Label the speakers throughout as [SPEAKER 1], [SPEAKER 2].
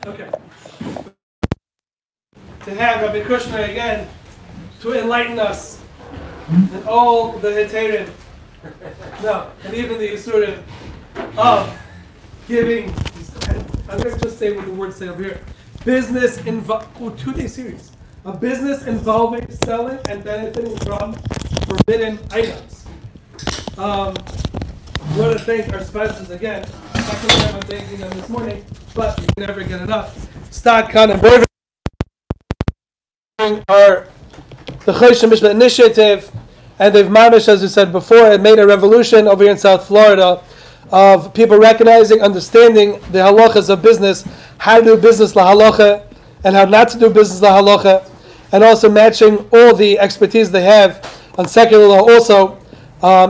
[SPEAKER 1] Okay. To have Rabbi Kushner again to enlighten us and all the Heterim, no, and even the Yisurim of giving. I'm going to just say what the words say over here. Business 2-day series. A business involving selling and benefiting from forbidden items. We want to thank our sponsors again. Second time I'm thanking them this morning, but you can never get enough. Stockcon and Bourbon are the Chosh Mishpat initiative, and they've mamish, as we said before, made a revolution over here in South Florida of people recognizing, understanding the halachas of business, how to do business la halacha, and how not to do business la halacha, and also matching all the expertise they have on secular law also.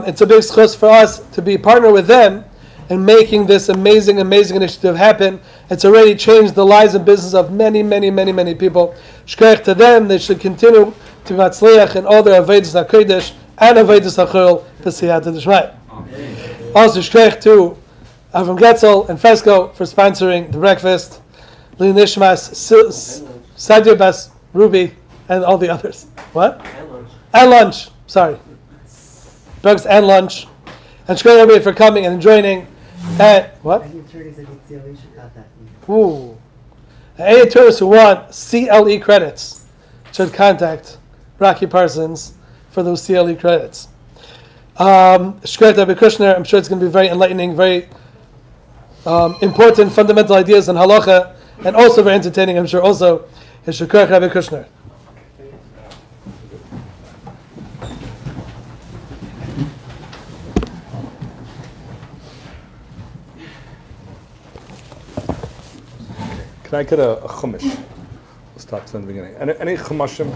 [SPEAKER 1] It's a big schus for us to be partner with them in making this amazing initiative happen. It's already changed the lives and business of many people. Shkoyach to them, they should continue to matzliach in all their avodas hakodesh and avodas hachol b'siyata d'shmai. Also shkoyach to Avram Getzel and Fesco for sponsoring the breakfast. Li Nishmas, Sadia Bas, Ruby, and all the others. What? And lunch. Sorry. Breakfast and lunch. And shkoyach everybody for coming and joining. And what? Ooh. Any tourists who want CLE credits should contact Rocky Parsons for those CLE credits. Shkret Rabbi Kushner, I'm sure it's going to be very enlightening, very important fundamental ideas in halacha, and also very entertaining, I'm sure also. Shkret Rabbi Kushner.
[SPEAKER 2] Can I get a chumash? We'll start from the beginning. Any chumashim?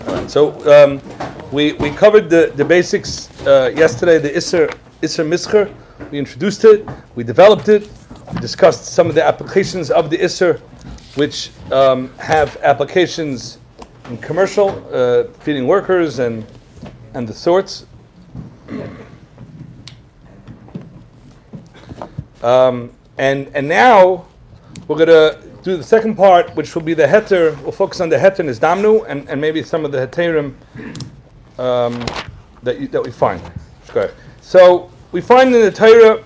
[SPEAKER 2] All right, so we covered the basics yesterday. The Isser Mischer. We introduced it. We developed it. We discussed some of the applications of the Isser, which have applications in commercial, feeding workers and the sorts. And now we're going to do the second part, which will be the heter. We'll focus on the heter and his damnu, and maybe some of the heterim that we find. Okay. So we find in the Torah,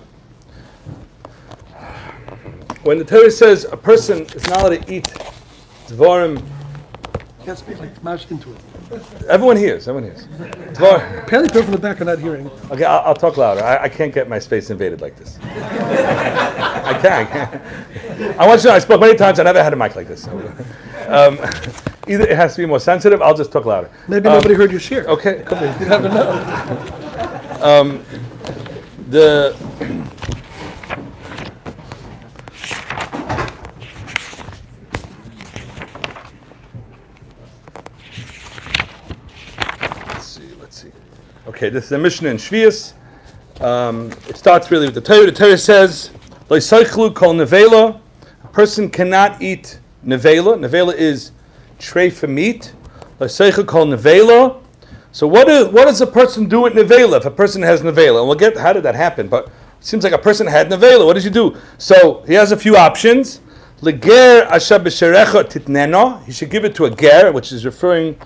[SPEAKER 2] when the Torah says a person is not allowed to eat dvarim.
[SPEAKER 1] Can't speak like smash into it.
[SPEAKER 2] Everyone hears.
[SPEAKER 1] Apparently people from the back are not hearing.
[SPEAKER 2] Okay, I'll talk louder. I can't get my space invaded like this. I can't. I want you to know, I spoke many times. I never had a mic like this. So, either it has to be more sensitive. I'll just talk louder.
[SPEAKER 1] Maybe nobody heard your share.
[SPEAKER 2] Okay,
[SPEAKER 1] could be. You never know.
[SPEAKER 2] Okay, this is a Mishnah in Shvius. It starts really with the Torah. The Torah says, "Lo yisaychlu kol nevela." A person cannot eat nevela. Nevela is treifa meat. Lo yisaychlu kol nevela. So what does a person do with nevela? If a person has nevela, and we'll get how did that happen? But it seems like a person had nevela. What does he do? So he has a few options. Leger asher b'sherecha titnena. He should give it to a ger, which is referring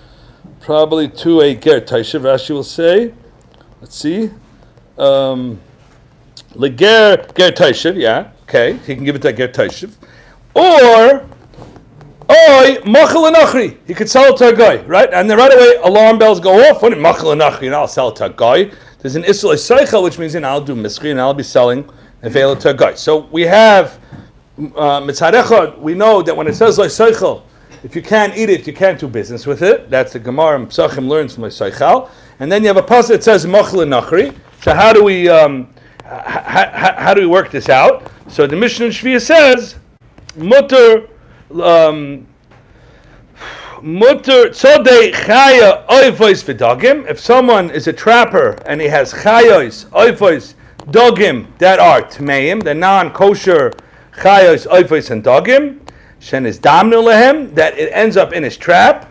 [SPEAKER 2] probably to a ger taishiv. Rashi will say. Let's see. Leger ger taishiv. Yeah. Okay. He can give it to a ger taishiv. Or machal anachri. He could sell it to a guy, right? And then right away alarm bells go off. When machal anachri, I'll sell it to a guy. There's an isur seichel, which means I'll do misri and I'll be selling avail it to a guy. So we have mitzad echad. We know that when it says seichel, if you can't eat it, you can't do business with it. That's the Gemara and Psachim learns from seichel. And then you have a pasuk that says machal anachri. So how do we work this out? So the Mishnah in Shviah says mutter tzodei chaya oivos v'dagim. If someone is a trapper and he has chayos oivos dagim that are tmeim, the non-kosher chayos oivos and dagim, shen is damnu lehem, that it ends up in his trap,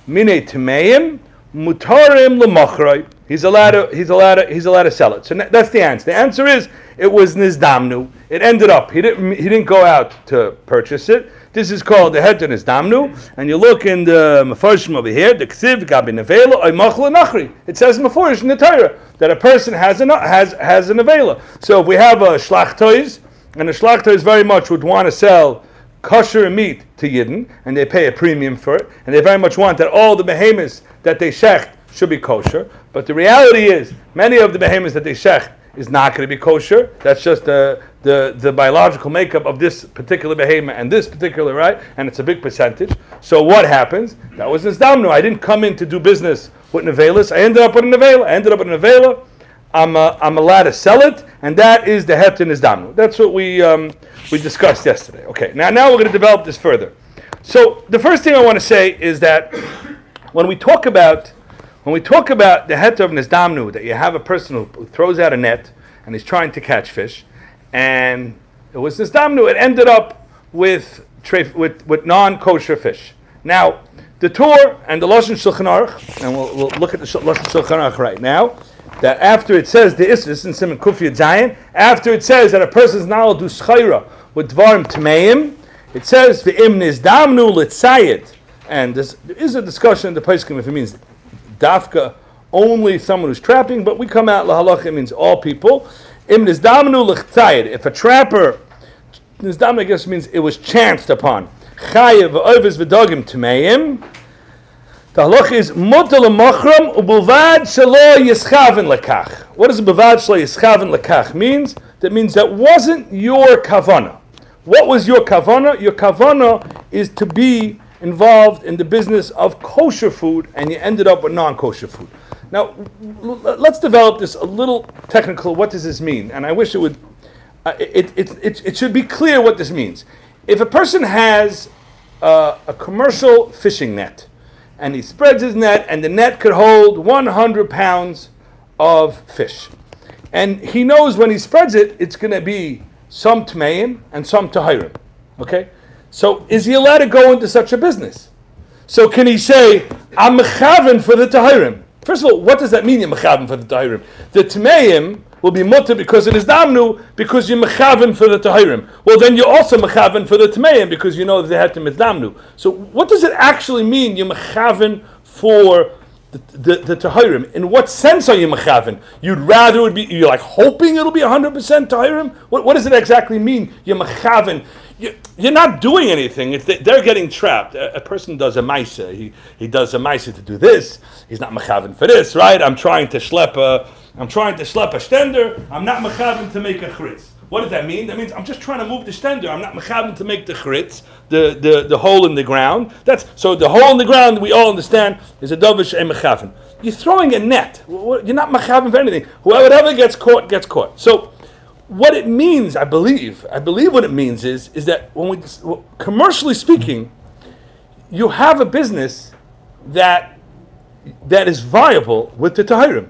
[SPEAKER 2] mine tmeim mutarim lemachroi. he's allowed to sell it. So that's the answer. The answer is it was nizdamnu. It ended up he didn't go out to purchase it. This is called the heter nizdamnu. And you look in the Mefarshim over here, the ksiv gabi nevela oy machla nachri. It says Mefarsh in the Torah that a person has an nevela. So if we have a shlachtois, and the shlachtois very much would want to sell kosher meat to Yidden, and they pay a premium for it, and they very much want that all the behemoths that they shecht should be kosher. But the reality is, many of the behemoths that they shecht is not going to be kosher. That's just the biological makeup of this particular behemoth and this particular, right? And it's a big percentage. So what happens? That was nizdamnu. I didn't come in to do business with nevelas. I ended up with a nevela. I'm allowed to sell it, and that is the heter nizdamnu. That's what we discussed yesterday. Okay, now we're going to develop this further. So the first thing I want to say is that when we talk about the heter of nizdamnu, that you have a person who throws out a net and he's trying to catch fish, and it was nizdamnu, it ended up with non-kosher fish. Now, the Torah and the Lashon Shulchan Aruch, and we'll look at the Lashon Shulchan Aruch right now, that after it says the Isra in Siman Kuf Yud Zayin, after it says that a person is not allowed to do schayra with dvarim tmeim, it says v'im nizdamnu litzayid, and there is a discussion in the Poskim if it means dafka only someone who's trapping, but we come out lahalach, it means all people. Im nizdamnu litzayid, if a trapper, nizdamnu I guess means it was chanced upon. Chayev v'ovis v'dogim tmeim. The halach is mutal machram ubulvad shelo yischaven lekach. What does ubulvad shelo yischaven lekach means? That means that wasn't your kavana. What was your kavana? Your kavana is to be involved in the business of kosher food, and you ended up with non-kosher food. Now, let's develop this a little technical. What does this mean? And I wish it would. It should be clear what this means. If a person has a commercial fishing net, and he spreads his net, and the net could hold 100 pounds of fish. And he knows when he spreads it, it's going to be some tmeim and some tahirim. Okay? So is he allowed to go into such a business? So can he say, I'm mechaven for the tahirim? First of all, what does that mean, you're mechaven for the tahirim? The tmeim will be mutter because it is damnu, because you're mechaven for the tahirim. Well, then you're also mechaven for the tmeim because you know that the hetem is damnu. So what does it actually mean, you're mechaven for the tahirim? In what sense are you mechaven? You'd rather it would be, you're like hoping it'll be 100% tahirim? What does it exactly mean, you're mechaven? You're not doing anything. They're getting trapped. A person does a maisa. He does a maisa to do this. He's not mechaven for this, right? I'm trying to schlep a stender. I'm not mechaven to make a chritz. What does that mean? That means I'm just trying to move the stender. I'm not mechaven to make the chritz, the hole in the ground. So the hole in the ground, we all understand, is a dovish and mechaven. You're throwing a net. You're not mechaven for anything. Whatever gets caught, gets caught. So what it means, I believe what it means is that when commercially speaking, you have a business that is viable with the tahirim.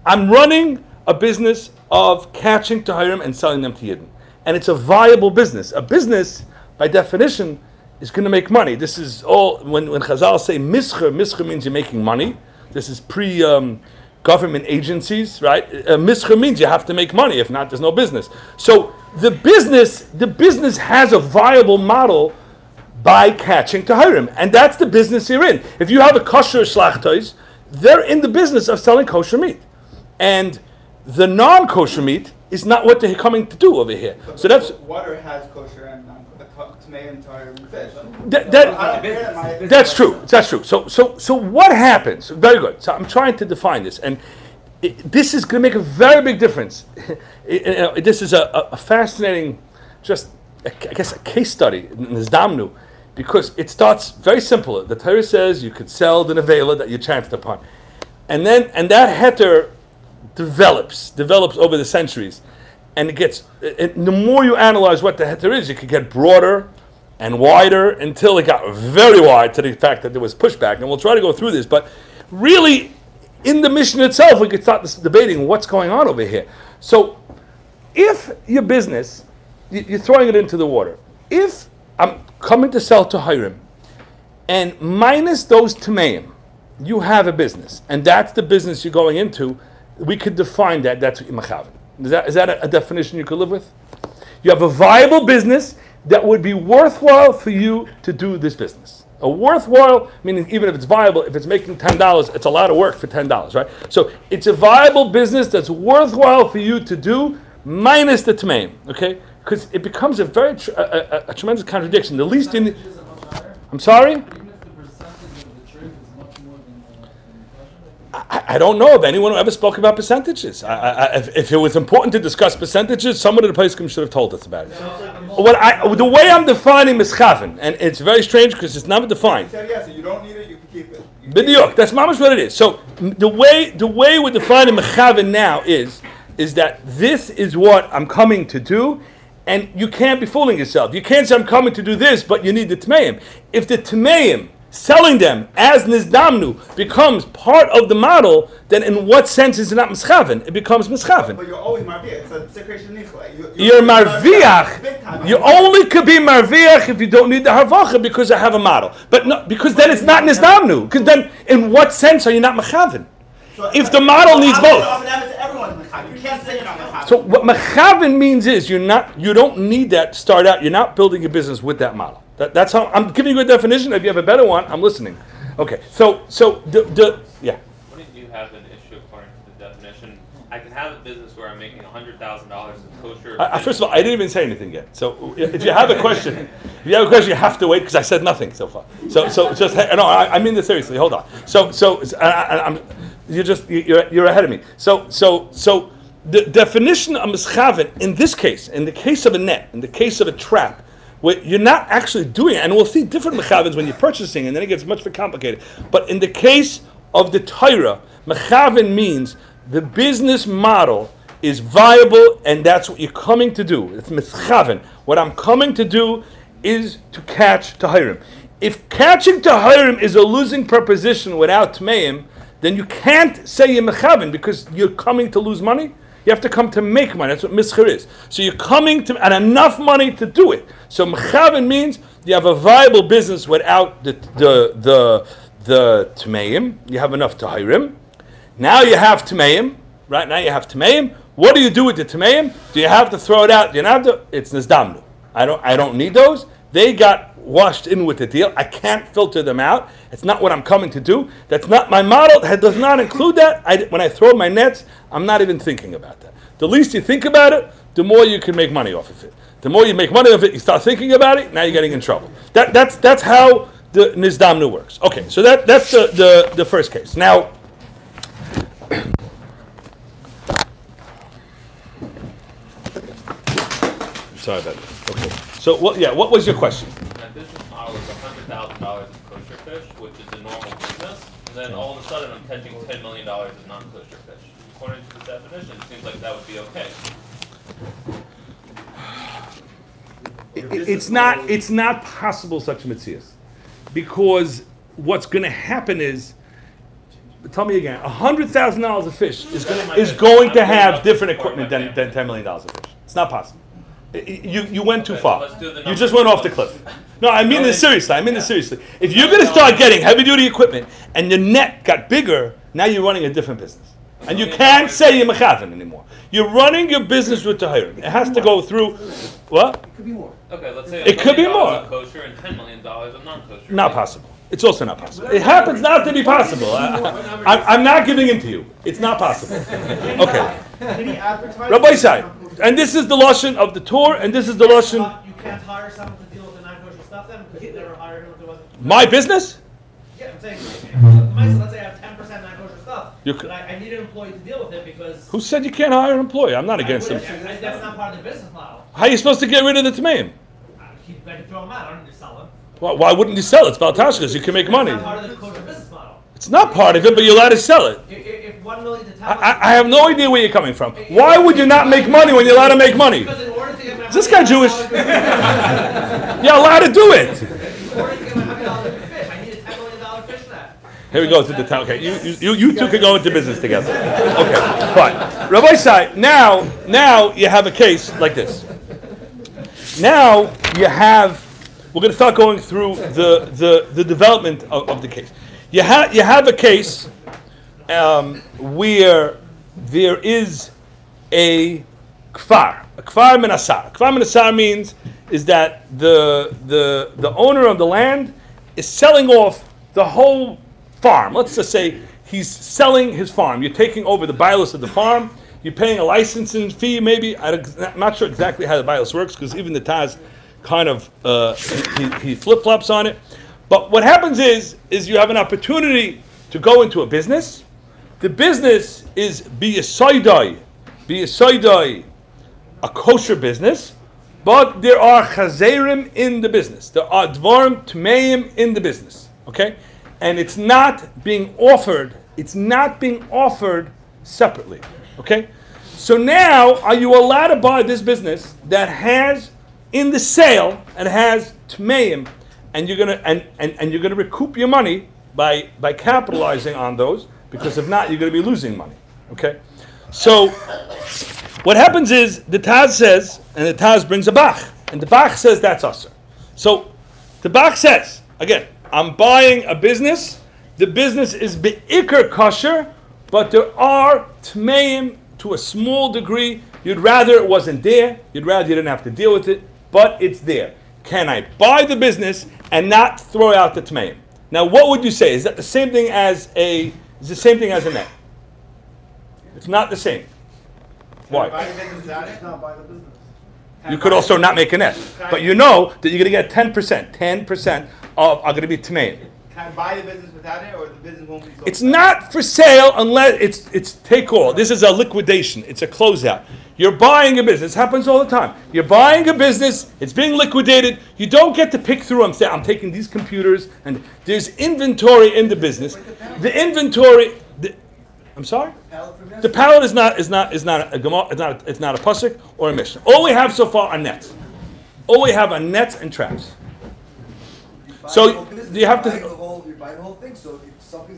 [SPEAKER 2] I'm running a business of catching tahirim and selling them to Yidden. And it's a viable business. A business, by definition, is going to make money. This is all, when Chazal say mischer means you're making money. This is government agencies, right? Mischer means you have to make money. If not, there's no business. So the business has a viable model by catching tahirim. And that's the business you're in. If you have a kosher shlachtois, they're in the business of selling kosher meat. And the non-kosher meat is not what they're coming to do over here. So that's
[SPEAKER 3] water has kosher and fish.
[SPEAKER 2] That's true. That's true. So what happens? Very good. So I'm trying to define this, and this is going to make a very big difference. This is a fascinating, I guess, a case study in this damnu, because it starts very simple. The Torah says you could sell the nevela that you chanced upon, and that heter develops over the centuries, and the more you analyze what the heter is, it could get broader and wider until it got very wide to the fact that there was pushback. And we'll try to go through this, but really, in the mission itself, we could start debating what's going on over here. So, if your business, you're throwing it into the water. If I'm coming to sell to Hiram, and minus those tmeim, you have a business, and that's the business you're going into, we could define that. That's what you're mechaven. Is that a definition you could live with? You have a viable business that would be worthwhile for you to do this business. A worthwhile, meaning even if it's viable, if it's making $10, it's a lot of work for $10, right? So it's a viable business that's worthwhile for you to do, minus the tmeim, okay? Because it becomes a very a tremendous contradiction. The least in, I'm sorry. I don't know of anyone who ever spoke about percentages. If it was important to discuss percentages, someone at the Paiskim should have told us about it. The way I'm defining mischaven, and it's very strange because it's never defined.
[SPEAKER 3] So you don't need it, you can keep it.
[SPEAKER 2] B'diuk, that's mamash what it is. So the way we're defining mischaven now is that this is what I'm coming to do, and you can't be fooling yourself. You can't say I'm coming to do this, but you need the tmeim. If the tmeim, selling them as nizdamnu, becomes part of the model, then in what sense is it not mischaven? It becomes mischaven.
[SPEAKER 3] But you're always marviach. It's a separation nichla.
[SPEAKER 2] You're marviach. You only could be marviach if you don't need the harvacha because I have a model. But no, because then it's not nizdamnu. Because then, in what sense are you not mechaven?
[SPEAKER 3] So
[SPEAKER 2] if the model needs both.
[SPEAKER 3] You can't say you're not mechaven.
[SPEAKER 2] So what mechaven means is you don't need that to start out. You're not building a business with that model. That's how I'm giving you a definition. If you have a better one, I'm listening. Okay, so yeah.
[SPEAKER 4] Wouldn't you have an issue according to the definition? I can have a business where I'm making $100,000 in kosher.
[SPEAKER 2] First of all, I didn't even say anything yet. So if you have a question, you have to wait because I said nothing so far. So just no, I mean this seriously. Hold on. You're ahead of me. So the definition of mischaven in this case, in the case of a net, in the case of a trap, where you're not actually doing it, and we'll see different mechavens when you're purchasing, and then it gets much more complicated. But in the case of the Torah, mechaven means the business model is viable, and that's what you're coming to do. It's mischaven. What I'm coming to do is to catch tahirim. If catching tahirim is a losing proposition without tmeim, then you can't say you're mechaven because you're coming to lose money. You have to come to make money. That's what mischar is. So you're coming to and enough money to do it. So mechaven means you have a viable business without the tmeim. You have enough tahirim. Now you have tmeim. Right now you have tmeim. What do you do with the tmeim? Do you have to throw it out? Do you have to? It's nizdamnu. I don't need those. They got washed in with the deal. I can't filter them out. It's not what I'm coming to do. That's not my model. That does not include that. When I throw my nets, I'm not even thinking about that. The least you think about it, the more you can make money off of it. The more you make money off it, you start thinking about it, now you're getting in trouble. That's how the nizdamnu works. Okay, so that's the first case. Now, sorry about that. Okay. So what was your question?
[SPEAKER 4] My business model is $100,000 in kosher fish, which is a normal business, and then all of a sudden I'm catching $10 million in non-kosher fish. According to the definition, it seems like that would be okay.
[SPEAKER 2] It's not possible such a mitzias, because what's going to happen is, tell me again, $100,000 of fish is going to have different equipment than $10 million of fish. It's not possible. You went too far. You just went off the cliff. No, I mean this seriously. If you're going to start getting heavy duty equipment and your net got bigger, now you're running a different business. And you can't say you're mechaven anymore. You're running your business with tahirim. It has to go through what?
[SPEAKER 3] It could be more.
[SPEAKER 4] Okay, let's say
[SPEAKER 2] it could be more.
[SPEAKER 4] Kosher and $10 million of non-kosher.
[SPEAKER 2] Not possible. It's also not possible. It happens not to be possible. I'm not giving in to you. It's not possible. Okay. Rabbi side, and this is the lashon of the Torah, and this is the lashon.
[SPEAKER 5] You can't hire someone to deal with the non-kosher stuff then, because you never hired him if there wasn't.
[SPEAKER 2] My business?
[SPEAKER 5] Yeah, I'm saying. Let's say I have 10% non-kosher stuff, but I need an employee to deal with it because.
[SPEAKER 2] Who said you can't hire an employee? I'm not against him.
[SPEAKER 5] That's not part of the business model.
[SPEAKER 2] How are you supposed to get rid of the tmeim?
[SPEAKER 5] I can throw them out. I don't need to sell them.
[SPEAKER 2] Why wouldn't you sell it? It's baltashkas. You can make money.
[SPEAKER 5] It's not part of the kosher business model.
[SPEAKER 2] It's not part of it, but you're allowed to sell it.
[SPEAKER 5] If 1 million to 10.
[SPEAKER 2] I have no idea where you're coming from. Why would you not make money when you're allowed to make money?
[SPEAKER 5] Because in order to get my
[SPEAKER 2] Is this guy Jewish? You're allowed to do it.
[SPEAKER 5] In order to get my $100 fish, I need a $10 million fish for that.
[SPEAKER 2] Here we go to the town. Okay, you two can go into business together. Okay, fine. Rabbi Sai, now you have a case like this. Now you have. We're going to start going through the development of the case. you have a case where there is a kfar minasar. Kfar minasar means is that the owner of the land is selling off the whole farm. Let's just say he's selling his farm. You're taking over the bios of the farm. You're paying a licensing fee, maybe. I'm not sure exactly how the bios works because even the Taz kind of he flip-flops on it. But what happens is you have an opportunity to go into a business. The business is be a kosher business, but there are chazerim in the business. There are dvarim tmeim in the business. Okay, and it's not being offered. It's not being offered separately. Okay, so now are you allowed to buy this business that has in the sale and has tmeim, and you're gonna and you're gonna recoup your money by capitalizing on those, because if not, you're gonna be losing money. Okay, so what happens is the Taz says, and the Taz brings a Bach, and the Bach says that's usher. So the Bach says again, I'm buying a business. The business is be'ikr kosher, but there are tmeim to a small degree. You'd rather it wasn't there. You'd rather you didn't have to deal with it, but it's there. Can I buy the business and not throw out the tmeim? Now, what would you say? Is that the same thing as a? Is the same thing as a net? It's not the same. Why? You could also not make a net, but you know that you're going to get 10%. 10% of are going to be tmeim.
[SPEAKER 3] Can I buy the business without it, or the business won't be sold?
[SPEAKER 2] It's not for sale unless it's take all. This is a liquidation. It's a closeout. You're buying a business. This happens all the time. You're buying a business. It's being liquidated. You don't get to pick through them. Say, I'm taking these computers, and there's inventory in the business. The inventory. I'm sorry. The pallet is not a gemara. It's not a pasuk or a mishnah. All we have so far are nets. All we have are nets and traps. So you have to.
[SPEAKER 6] You're buying the whole thing, so it's something.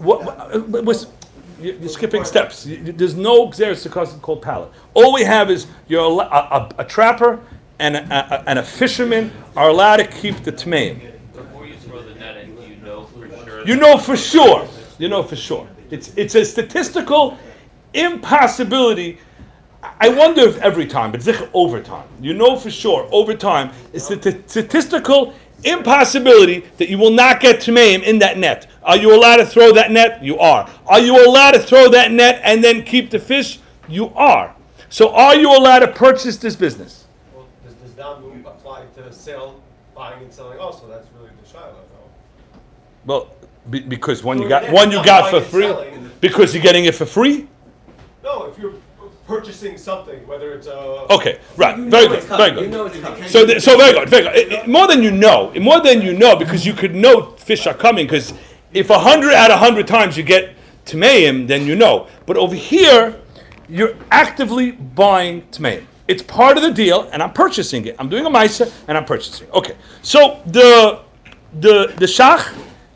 [SPEAKER 2] You're skipping steps. There's no xeris called pallet. All we have is you're a trapper and a fisherman are allowed to keep the tmeim.
[SPEAKER 4] Before you throw the net in, you know for sure.
[SPEAKER 2] You know for sure. You know for sure. It's a statistical impossibility. I wonder if every time, but it's over time. You know for sure over time. It's a statistical impossibility that you will not get tmeim in that net. Are you allowed to throw that net? You are. Are you allowed to throw that net and then keep the fish? You are. So are you allowed to purchase this business?
[SPEAKER 7] Well, does that move apply to sale, buying and selling also? That's really the shiloh, no?
[SPEAKER 2] Well, because one you got for free. Because you're getting it for free?
[SPEAKER 7] No, if you're purchasing something, whether it's a...
[SPEAKER 2] Okay, right, very good, very good. So very good, very good. More than you know, because you could know fish are coming, because if 100 out of 100 times you get tmeim, then you know. But over here, you're actively buying tmeim. It's part of the deal, and I'm purchasing it. I'm doing a maisa, and I'm purchasing. Okay, so the shach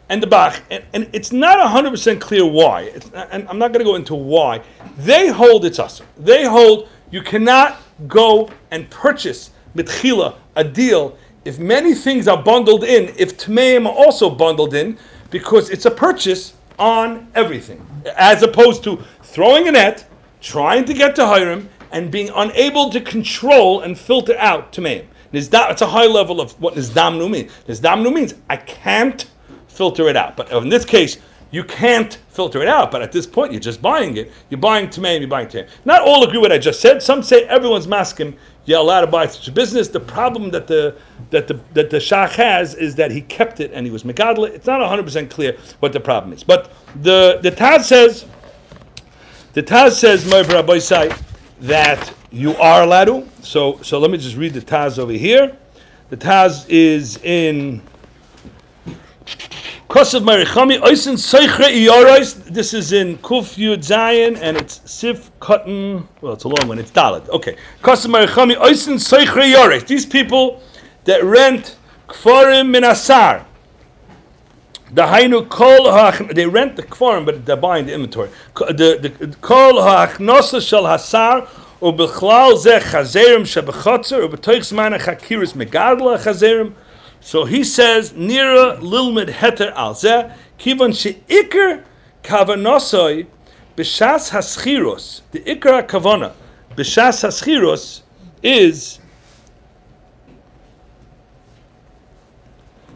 [SPEAKER 2] and the bach, and it's not 100% clear why. And I'm not going to go into why. They hold it's asur. They hold you cannot go and purchase mitchila a deal if many things are bundled in, if tmeim are also bundled in, because it's a purchase on everything, as opposed to throwing a net, trying to get to hiram, and being unable to control and filter out tmeim. It's a high level of what nizdamnu means. Nizdamnu means I can't filter it out. But in this case, you can't filter it out. But at this point, you're just buying it. You're buying tmeim, you're buying tmeim. Not all agree with what I just said. Some say everyone's maskim, you're allowed to buy such a business. The problem that the shach has is that he kept it and he was megadla. It's not 100% clear what the problem is. But the Taz says, Rabbi say that you are allowed to. So let me just read the Taz over here. The Taz is in Kosav Marichami Oisin Seichre Iyoros. This is in Kuf Yud Zayin, and it's Sif Cotton. Well, it's a long one. It's Dalet. Okay. Kosav Marichami Oisin Seichre Iyoros. These people that rent Kfarim Min Asar. The Hainu Kol they rent the Kfarim, but they're buying the inventory. The Kol HaAchnosa Shel Hasar Ubechlal Zeh Chazerim Shebechotzer Ubetoich Zman HaChakiris Megadla Chazerim So he says, Nira lilmed heter al zeh, kivan she'ikr kavanosoi b'shas haschiros. The ikar kavana b'shas haschiros is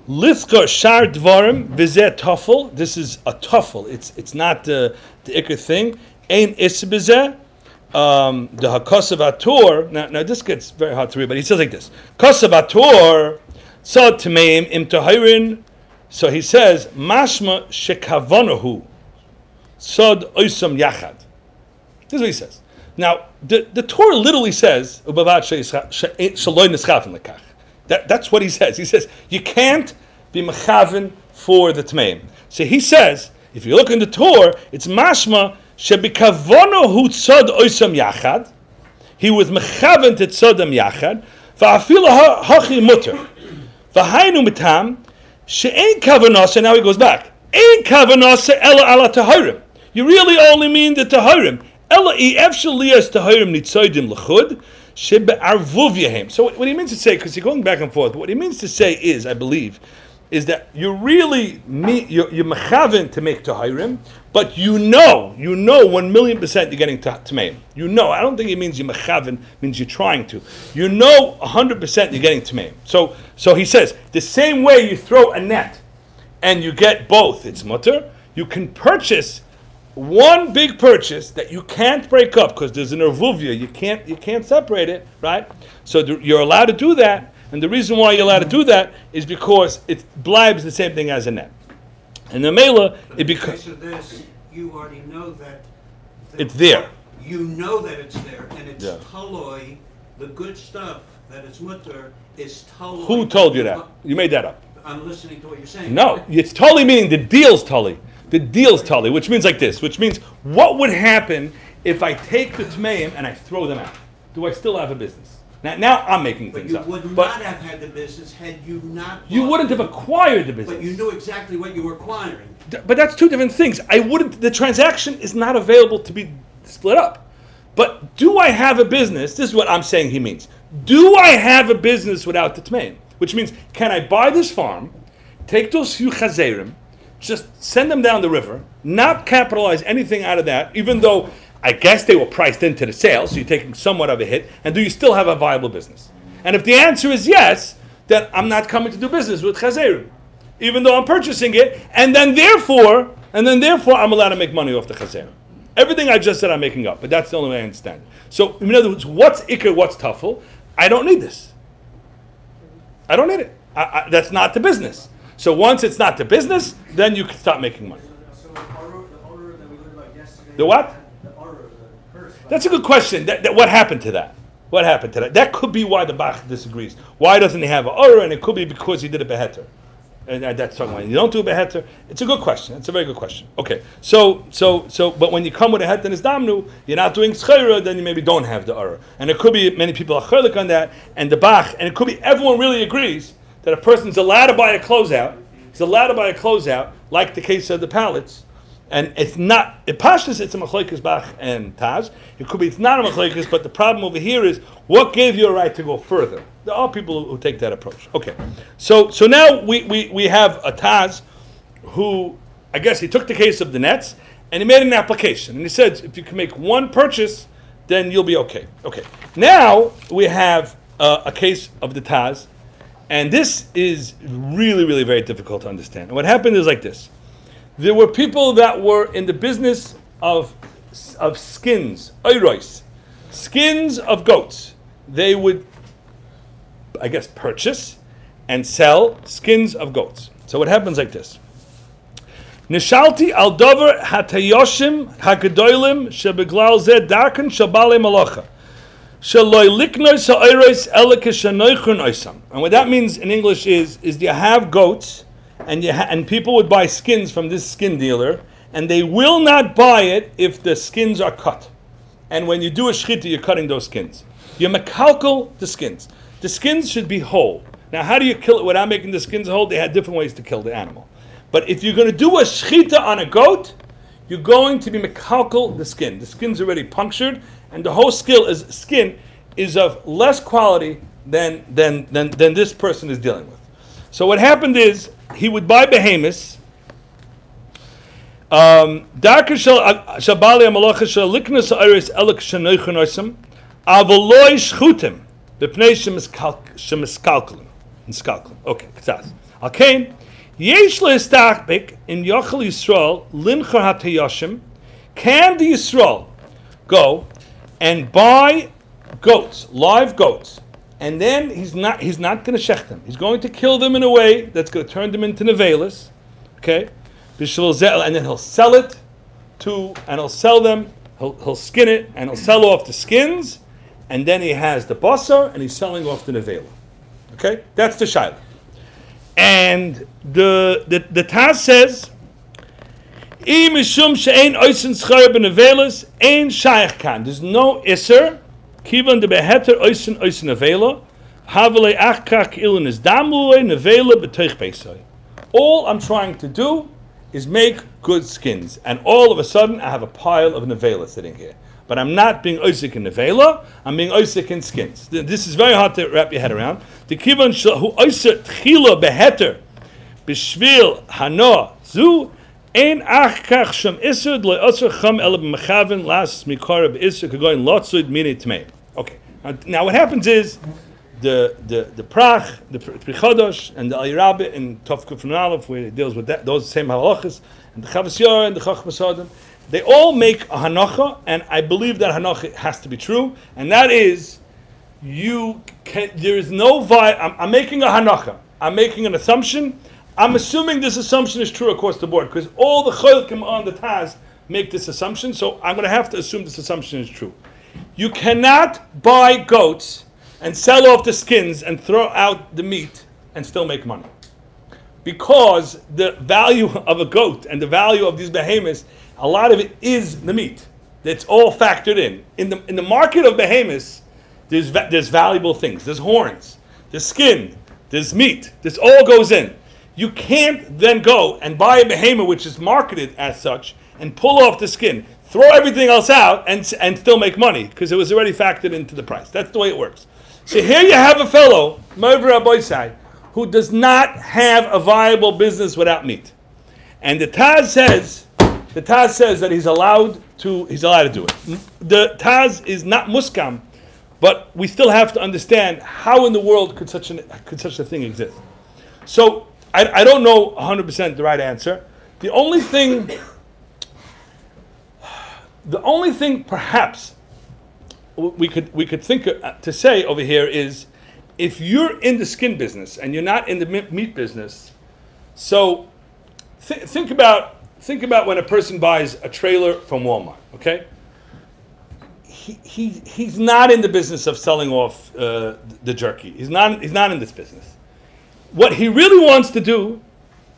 [SPEAKER 2] Lithka shar dvarim v'zeh tafel. This is a tafel. It's not the ikar thing. Ein is b'zeh. The hakosav ator. Now this gets very hard to read, but he says like this: kosav ator sad tmeim im tahirin. So he says mashma shekavonahu sad oisam yachad. This is what he says. Now the Torah literally says That's what he says. He says you can't be mechaven for the tmeim. So he says, if you look in the Torah, it's mashma shebikavono hu tzad oisam yachad. He was mechaven to tzadam yachad. Va'afilu hachi mutter. V'hainu mitam she'ein kavanasa. Now he goes back. Ein kavanasa ela ala tahirim. You really only mean the tahirim. Ela efshel liyas tahirim nitzodim lechud. So what he means to say, because you're going back and forth, but what he means to say is, I believe, is that you really you're mechaven to make tahirim, but you know 1,000,000% you're getting tameim. You know, I don't think it means you're mechaven, means you're trying to. You know 100% you're getting tameim. So he says, the same way you throw a net and you get both, it's mutter, you can purchase one big purchase that you can't break up because there's an ervuvia, you can't separate it, right? So you're allowed to do that, and the reason why you're allowed to do that is because it blibes the same thing as a net. And the mela, it becomes.
[SPEAKER 8] In the case of this, you already know that
[SPEAKER 2] it's there.
[SPEAKER 8] You know that it's there, and it's
[SPEAKER 2] Yeah.
[SPEAKER 8] taloi. The good stuff that is mutter is taloi.
[SPEAKER 2] Who told you that? You made that up.
[SPEAKER 8] I'm listening to what you're saying.
[SPEAKER 2] No, it's totally meaning the deal's totally. The deal's tali, which means like this, which means what would happen if I take the tmeim and I throw them out? Do I still have a business? Now I'm making things up.
[SPEAKER 8] But you would not have had the business had you not.
[SPEAKER 2] You wouldn't have acquired the business.
[SPEAKER 8] But you knew exactly what you were acquiring.
[SPEAKER 2] But that's two different things. The transaction is not available to be split up. But do I have a business? This is what I'm saying he means. Do I have a business without the tmeim? Which means, can I buy this farm, take those few chazerim, just send them down the river, not capitalize anything out of that, even though I guess they were priced into the sale, so you're taking somewhat of a hit, and do you still have a viable business? And if the answer is yes, then I'm not coming to do business with chazerim, even though I'm purchasing it, and then therefore I'm allowed to make money off the chazerim. Everything I just said I'm making up, but that's the only way I understand. So in other words, what's ikar, what's tafel? I don't need this. I don't need it. That's not the business. So once it's not the business, then you can start making money.
[SPEAKER 6] So the order that we learned about yesterday.
[SPEAKER 2] The what?
[SPEAKER 6] The order, the curse.
[SPEAKER 2] That's a good question. What happened to that? What happened to that? That could be why the Bach disagrees. Why doesn't he have an order? And it could be because he did a beheter. And that's talking about. You don't do a beheter. It's a good question. It's a very good question. Okay. So, but when you come with a het and his damnu, you're not doing schayra, then you maybe don't have the order. And it could be many people are chaylik on that, and the Bach, and it could be everyone really agrees that a person's allowed to buy a closeout. He's allowed to buy a closeout, like the case of the pallets. And it's not, in Pashtus, it's a machlokes Bach and Taz. It could be it's not a machlokes, but the problem over here is, what gave you a right to go further? There are people who take that approach. Okay, so now we have a Taz who, I guess he took the case of the nets, and he made an application. And he said, if you can make one purchase, then you'll be okay. Okay, now we have a case of the Taz, and this is really, really very difficult to understand. And what happened is like this. There were people that were in the business of skins, oiros, skins of goats. They would, I guess, purchase and sell skins of goats. So what happens like this. Nishalti al dover hatayoshim hagadolim shebeglal zeh darken shabale malacha. And what that means in English is you have goats, and people would buy skins from this skin dealer, and they will not buy it if the skins are cut. And when you do a shchita, you're cutting those skins. You mekalkel the skins. The skins should be whole. Now, how do you kill it without making the skins whole? They had different ways to kill the animal. But if you're going to do a shchita on a goat, you're going to be mekalkel the skin. The skin's already punctured, and the whole skin is of less quality than this person is dealing with. So what happened is he would buy behemoths. Darker shabali amalacha shal liknas iris elik shenoichenoisem avoloi shchutim b'pnei shemiskalkelim. Okay, k'tzas. Alkein yesh leistachbik in Yochel Yisrael linchar hatayashim. Can the Yisrael go and buy goats, live goats, and then he's not going to shech them. He's going to kill them in a way that's going to turn them into nevelas, okay? And then he'll sell it and he'll sell them. He'll skin it and he'll sell off the skins, and then he has the basar and he's selling off the nevela. Okay, that's the shaila. And the Taz says, there's no iser. Kivan de beheter oisen nevela. Havele achkach ilin is damlue nevela b'teich beisai. All I'm trying to do is make good skins, and all of a sudden I have a pile of nevela sitting here. But I'm not being oisik in nevela. I'm being oisik in skins. This is very hard to wrap your head around. The kivan who oiser tchila beheter b'shvil hano zu. Ein achkach sham isud le osur cham elab mechaven las mikara b'isur kagoyin lotzud mini tmei. Okay. Now what happens is the prach, the prichodosh, and the Rabbi in Tov Kuf Aleph, where it deals with that, those same halachas, and the Chavas Yor and the Chachmas Sodom, they all make a hanacha, and I believe that hanacha has to be true, and that is there is no I'm making a hanacha. I'm making an assumption. I'm assuming this assumption is true across the board because all the cholkim on the Taz make this assumption, so I'm going to have to assume this assumption is true. You cannot buy goats and sell off the skins and throw out the meat and still make money. Because the value of a goat and the value of these behemoths, a lot of it is the meat. It's all factored in. In the market of behemoths, there's valuable things. There's horns, there's skin, there's meat. This all goes in. You can't then go and buy a behemoth which is marketed as such and pull off the skin, throw everything else out, and still make money because it was already factored into the price. That's the way it works. So here you have a fellow, Mover Aboisai, who does not have a viable business without meat, and the Taz says that he's allowed to do it. The Taz is not muskam, but we still have to understand how in the world could such a thing exist. So. I don't know 100% the right answer. The only thing perhaps we could think to say over here is, if you're in the skin business and you're not in the meat business, so think about when a person buys a trailer from Walmart. Okay, he's not in the business of selling off the jerky. He's not in this business. What he really wants to do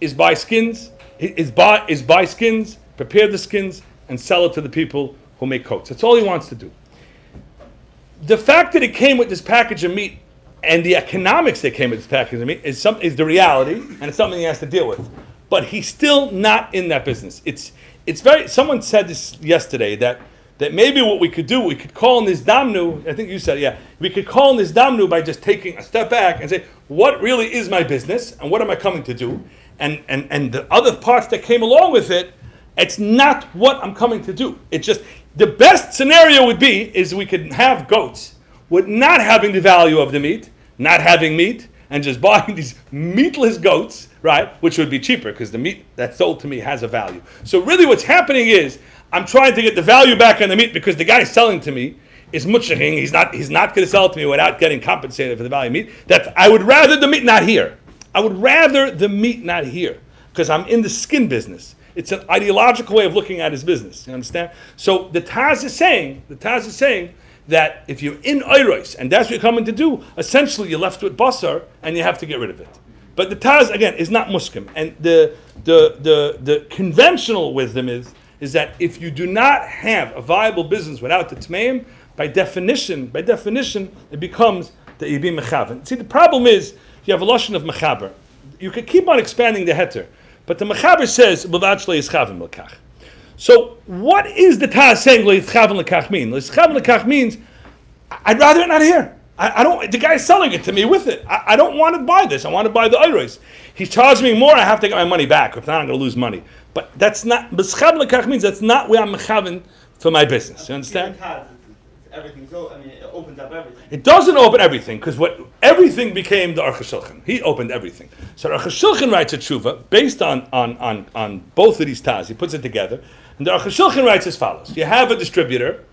[SPEAKER 2] is buy skins, buy skins, prepare the skins, and sell it to the people who make coats. That's all he wants to do. The fact that it came with this package of meat and the economics that came with this package of meat is the reality, and it's something he has to deal with. But he's still not in that business. It's very. Someone said this yesterday that maybe what we could do, we could call in this damnu. I think you said, yeah. We could call in this damnu by just taking a step back and say, what really is my business and what am I coming to do? And the other parts that came along with it, it's not what I'm coming to do. It's just, the best scenario would be is we could have goats with not having the value of the meat, not having meat, and just buying these meatless goats, right? Which would be cheaper because the meat that's sold to me has a value. So really what's happening is, I'm trying to get the value back on the meat because the guy selling to me is mutchaching. He's not going to sell it to me without getting compensated for the value of meat. I would rather the meat not here. I would rather the meat not here because I'm in the skin business. It's an ideological way of looking at his business. You understand? So the Taz is saying that if you're in Oiros and that's what you're coming to do, essentially you're left with basar and you have to get rid of it. But the Taz again is not muskim, and the conventional wisdom is that if you do not have a viable business without the tmeim, by definition, it becomes that you be mechaven. See, the problem is you have a lashon of mechaber. You could keep on expanding the heter, but the mechaber says b'vachli is chaven l'kach. So, what is the Taz saying le'chaven l'kach mean? Le'chaven l'kach means I'd rather it not here. I don't. The guy's selling it to me with it. I don't want to buy this. I want to buy the iris. He's charging me more. I have to get my money back. If not, I'm going to lose money. But that's not. B'schab lekach means that's not where I'm mechaven for my business. You understand?
[SPEAKER 3] Everything's I mean, it opens up everything.
[SPEAKER 2] It doesn't open everything because everything became the Yarchei Shulchan. He opened everything. So Yarchei Shulchan writes a tshuva based on both of these taz. He puts it together, and the Yarchei Shulchan writes as follows: you have a distributor,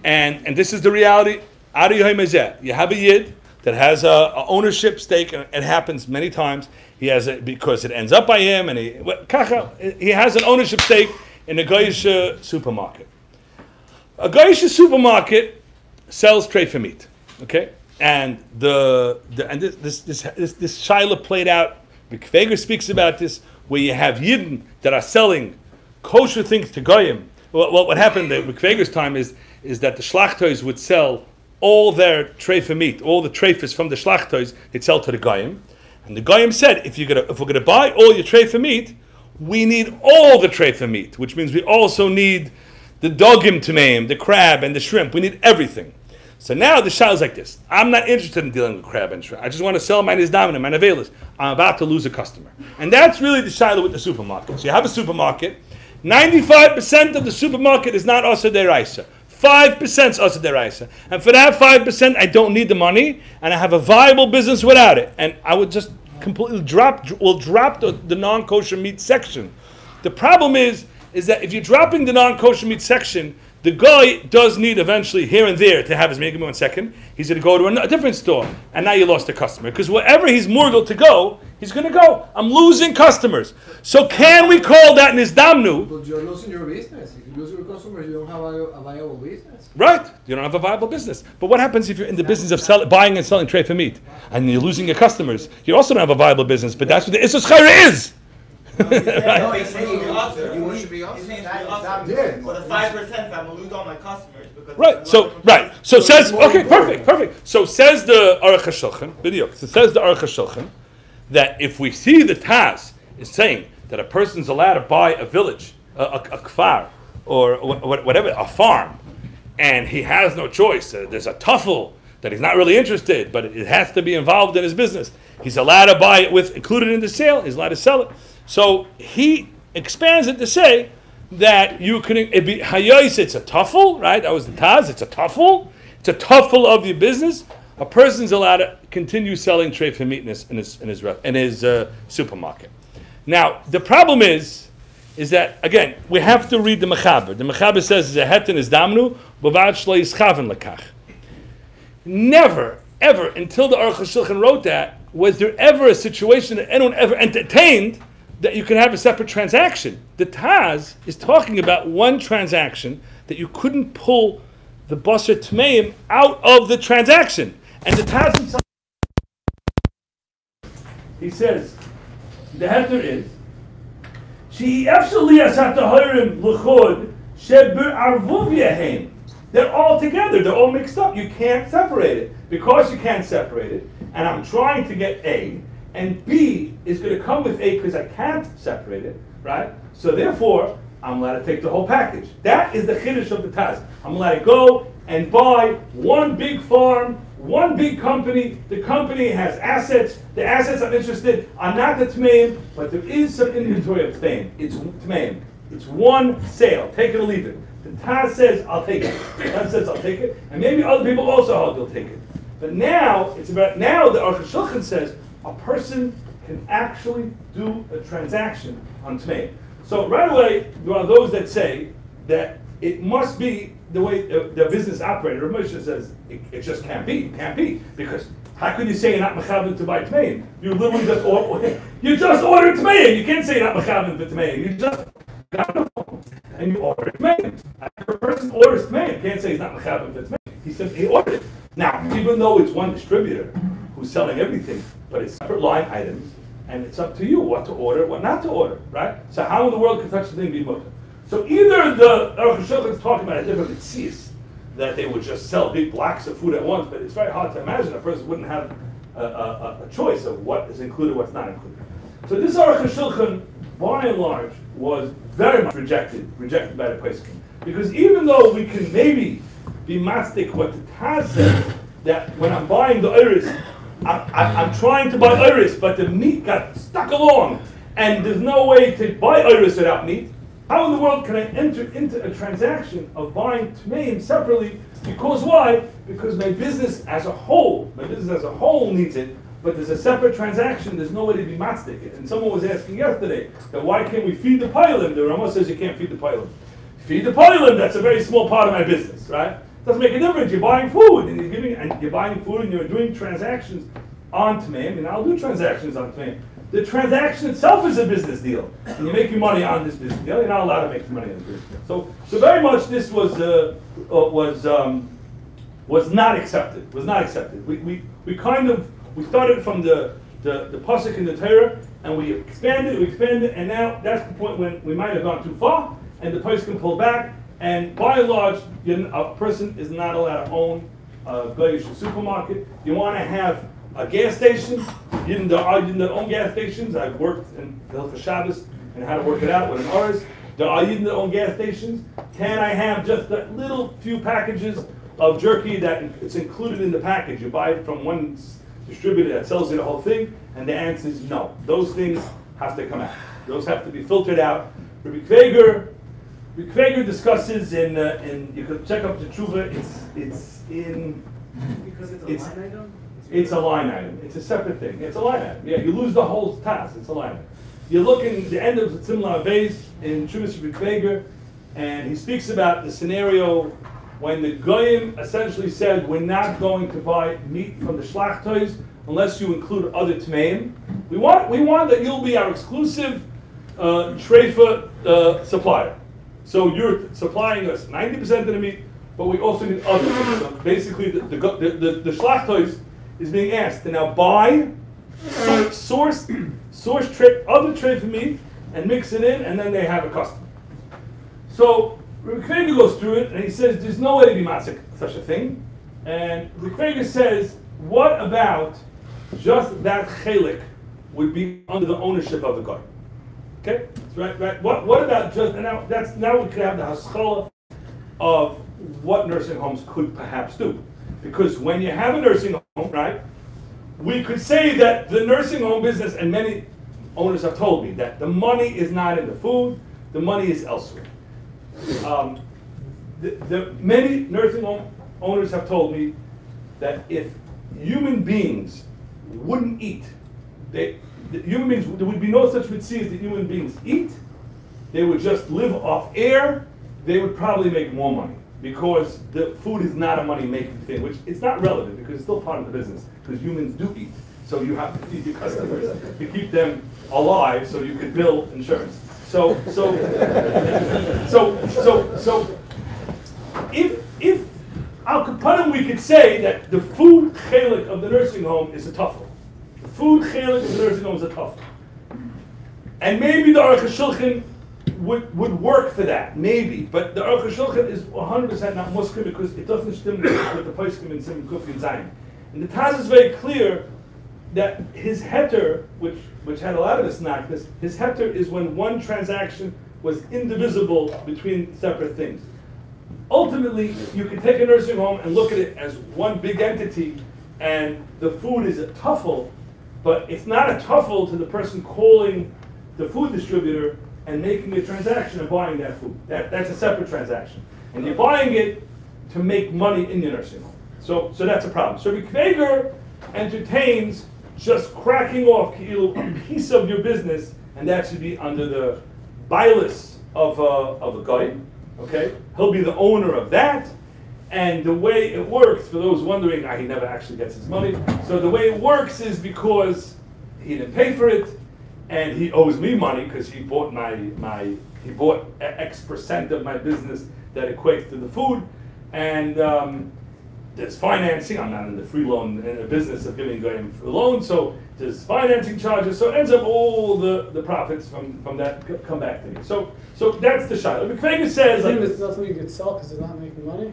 [SPEAKER 2] and this is the reality. You have a yid that has a ownership stake, and it happens many times. He has it because it ends up by him, and he has an ownership stake in a goyish supermarket. A goyish supermarket sells treifa meat, okay, and this shaila played out. Kveiger speaks about this, where you have yidden that are selling kosher things to goyim. Well, what happened at Kveiger's time is that the shlachtos would sell all their treifa meat, all the treifas from the shlachtos, they'd sell to the goyim, and the goyim said, if we're gonna buy all your treifa meat, we need all the treifa meat, which means we also need the dogim tameim, the crab and the shrimp. We need everything. So now the shayla is like this. I'm not interested in dealing with crab and shrimp. I just want to sell my nizdam and my nevelas. I'm about to lose a customer. And that's really the shayla with the supermarket. So you have a supermarket. 95% of the supermarket is not asa deraisa. 5% is asa deraisa. And for that 5%, I don't need the money, and I have a viable business without it. And I would just completely drop the non-kosher meat section. The problem is that if you're dropping the non-kosher meat section, the guy does need eventually here and there to have his meat. Give me 1 second. He's going to go to a different store, and now you lost a customer. Because wherever he's mortal to go, he's going to go. I'm losing customers. So can we call that nizdamnu?
[SPEAKER 6] But you're losing your business. If you lose your customers, you don't have a viable business.
[SPEAKER 2] Right. You don't have a viable business. But what happens if you're in the business of buying and selling treifa meat, and you're losing your customers? You also don't have a viable business, but that's what the Isus Chayra is.
[SPEAKER 3] No, he's saying you should be awesome.
[SPEAKER 6] Yeah.
[SPEAKER 3] For the 5%, I'm gonna lose all my customers because
[SPEAKER 2] Right. So says okay, perfect. So says the Yarchei Shulchan, video. So says the Yarchei Shulchan that if we see the Taz is saying that a person's allowed to buy a village, a kfar, or whatever, a farm, and he has no choice. There's a tuffle that he's not really interested, but it has to be involved in his business. He's allowed to buy it with included in the sale. He's allowed to sell it. So he expands it to say that you can be hayos. It's a tuffle, right? That was the Taz. It's a tuffle. It's a tuffle of your business. A person's allowed to continue selling treifa meat in his supermarket. Now the problem is that again we have to read the mechaber. The mechaber says zehetin is damnu b'vad shlo yischaven lekach. Never ever until the Yarchei Shulchan wrote that was there ever a situation that anyone ever entertained that you can have a separate transaction. The Taz is talking about one transaction that you couldn't pull the basar tmeim out of the transaction. And the Taz himself, he says, the heter is, they're all together, they're all mixed up. You can't separate it. Because you can't separate it, and I'm trying to get A, and B is going to come with A because I can't separate it, right? So therefore, I'm allowed to take the whole package. That is the chiddush of the Taz. I'm allowed to go and buy one big farm, one big company. The company has assets. The assets I'm interested are not the tmeim, but there is some inventory of tmeim. It's tmeim. It's one sale. Take it or leave it. The Taz says, I'll take it. The Taz says, I'll take it. And maybe other people also will take it. But now, the Yarchei Shulchan says, a person can actually do a transaction on tmeim. So right away, there are those that say that it must be the way the business operator. Rabbi says it just can't be. It can't be because how could you say you're not mechaven to buy tmeim? You literally just ordered tmeim. You can't say you're not mechaven to tmeim. You just got the phone and you ordered tmeim. After a person orders tmeim, you can't say he's not mechaven to tmeim. He said he ordered it. Now, even though it's one distributor who's selling everything, but it's separate line items, and it's up to you what to order, what not to order, right? So how in the world can such a thing be mutter? So either the Yarchei Shulchan is talking about a different mitzvahs, that they would just sell big blocks of food at once, but it's very hard to imagine a person wouldn't have a choice of what is included, what's not included. So this Yarchei Shulchan, by and large, was very much rejected by the Pesachim. Because even though we can maybe be mastic what the Taz says, that when I'm buying the iris, I'm trying to buy iris, but the meat got stuck along, and there's no way to buy iris without meat. How in the world can I enter into a transaction of buying tmeim separately? Because why? Because my business as a whole needs it, but there's a separate transaction, there's no way to be matzdik. And someone was asking yesterday, that why can't we feed the pilim? The Rama says you can't feed the pilim. Feed the pilim, that's a very small part of my business, right? Doesn't make a difference. You're buying food, and you're buying food, and you're doing transactions on tmeim, and I'll do transactions on tmeim. The transaction itself is a business deal, and you're making money on this business deal. You're not allowed to make money on this business deal. So very much this was not accepted. Was not accepted. We started from the pasuk in the Torah, and we expanded, and now that's the point when we might have gone too far, and the person can pull back. And by and large, a person is not allowed to own a goyish supermarket. You want to have a gas station. You didn't own gas stations. I've worked in Hilchos Shabbos and how to work it out with an Oris. There are you that own gas stations. Can I have just a little few packages of jerky that it's included in the package? You buy it from one distributor that sells you the whole thing, and the answer is no. Those things have to come out. Those have to be filtered out. Rabbi Kveger discusses in you can check up the tshuva. It's in
[SPEAKER 5] because it's a line item.
[SPEAKER 2] It's a line item. It's a separate thing. It's a line item. Yeah, you lose the whole task. It's a line item. You look in the end of Tzimla Vase in Shuvas Rabbi Kveger, and he speaks about the scenario when the Goyim essentially said, we're not going to buy meat from the Shlachtois unless you include other Tmeim. We want that you'll be our exclusive treifa supplier. So you're supplying us 90% of the meat, but we also need other things. So basically, the Shlachtois is being asked to now buy, source other treifa meat, and mix it in, and then they have a customer. So Rabbi Kveger goes through it, and he says there's no way to be matzik such a thing. And Rabbi Kveger says, what about just that chelik would be under the ownership of the guy? Okay, right. What about just now we could have the haskalah of what nursing homes could perhaps do, because when you have a nursing home, right, we could say that the nursing home business, and many owners have told me that the money is not in the food, the money is elsewhere. Many nursing home owners have told me that if human beings wouldn't eat, there would be no such mitzvahs that human beings eat. They would just live off air. They would probably make more money because the food is not a money-making thing, which it's not relevant because it's still part of the business because humans do eat. So you have to feed your customers to keep them alive so you can bill insurance. So if al kapanim we could say that the food chelik of the nursing home is a tuffle. The food chelik of the nursing home is a tuffle. And maybe the Aruch HaShulchan would work for that, maybe. But the Aruch HaShulchan is 100% not Muslim because it doesn't stem with the Poskim in Simon Kuf and Zayin. And the Taz is very clear that his heter, which had a lot of this knockness, his heter is when one transaction was indivisible between separate things. Ultimately, you can take a nursing home and look at it as one big entity, and the food is a tuffle, but it's not a tuffle to the person calling the food distributor and making a transaction and buying that food. That's a separate transaction. And you're buying it to make money in your nursing home. So that's a problem. So Rabbi Kveger entertains just cracking off a piece of your business, and that should be under the bias of a guy. Okay, he'll be the owner of that, and the way it works, for those wondering, he never actually gets his money. So the way it works is because he didn't pay for it, and he owes me money because he bought he bought X% of my business that equates to the food, and there's financing. I'm not in the free loan in the business of giving him free loan, so there's financing charges. So it ends up all the profits from that come back to me. So that's the shot. Rabbi Kveger says like,
[SPEAKER 1] it's not something you could sell because it's not making money.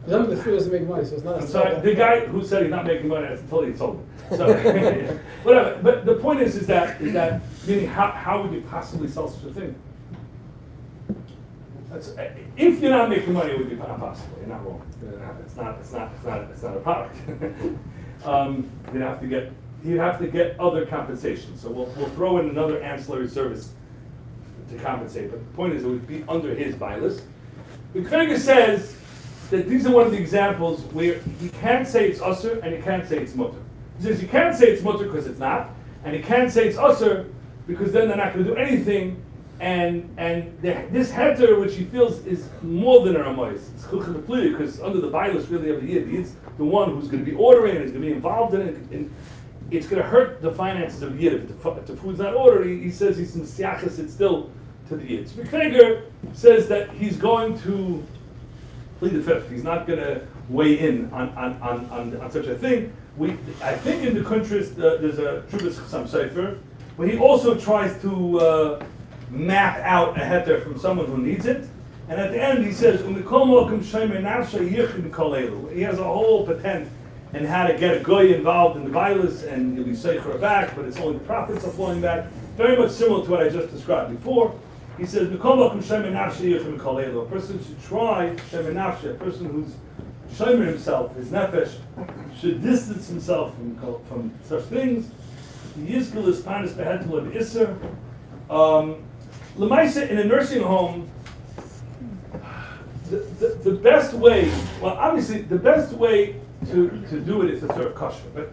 [SPEAKER 1] Because the food doesn't make money, so it's not.
[SPEAKER 2] I'm sorry. The guy who said he's not making money, that's totally sold it. So whatever. But the point is that meaning how would you possibly sell such a thing? If you're not making money, it would be not possible. You're not wrong. It's not a product. You'd have to get other compensation. So we'll throw in another ancillary service to compensate. But the point is, it would be under his buy list. The Kushner says that these are one of the examples where you can't say it's usher and you can't say it's mutter. He says you can't say it's mutter because it's not, and you can't say it's usher because then they're not going to do anything. And this heter, which he feels is more than a ramois, it's chuchah because under the buy list really of the yid, he's the one who's going to be ordering and is going to be involved in it. And it's going to hurt the finances of the yid if the food's not ordered. He says he's in siachas, it's still to the yid. So Kushner says that he's going to plead the fifth. He's not going to weigh in on such a thing. I think in the countries there's a Trubus Chassam Sefer, but he also tries to map out a heter from someone who needs it. And at the end he says, he has a whole patent and how to get a guy involved in the violence and you'll be safer back, but it's only the profits are flowing back. Very much similar to what I just described before. He says, a person should try, a person who's shomer himself, his nefesh, should distance himself from such things. L'maisa, in a nursing home, the best way, well, obviously, the best way to do it is to serve kosher, but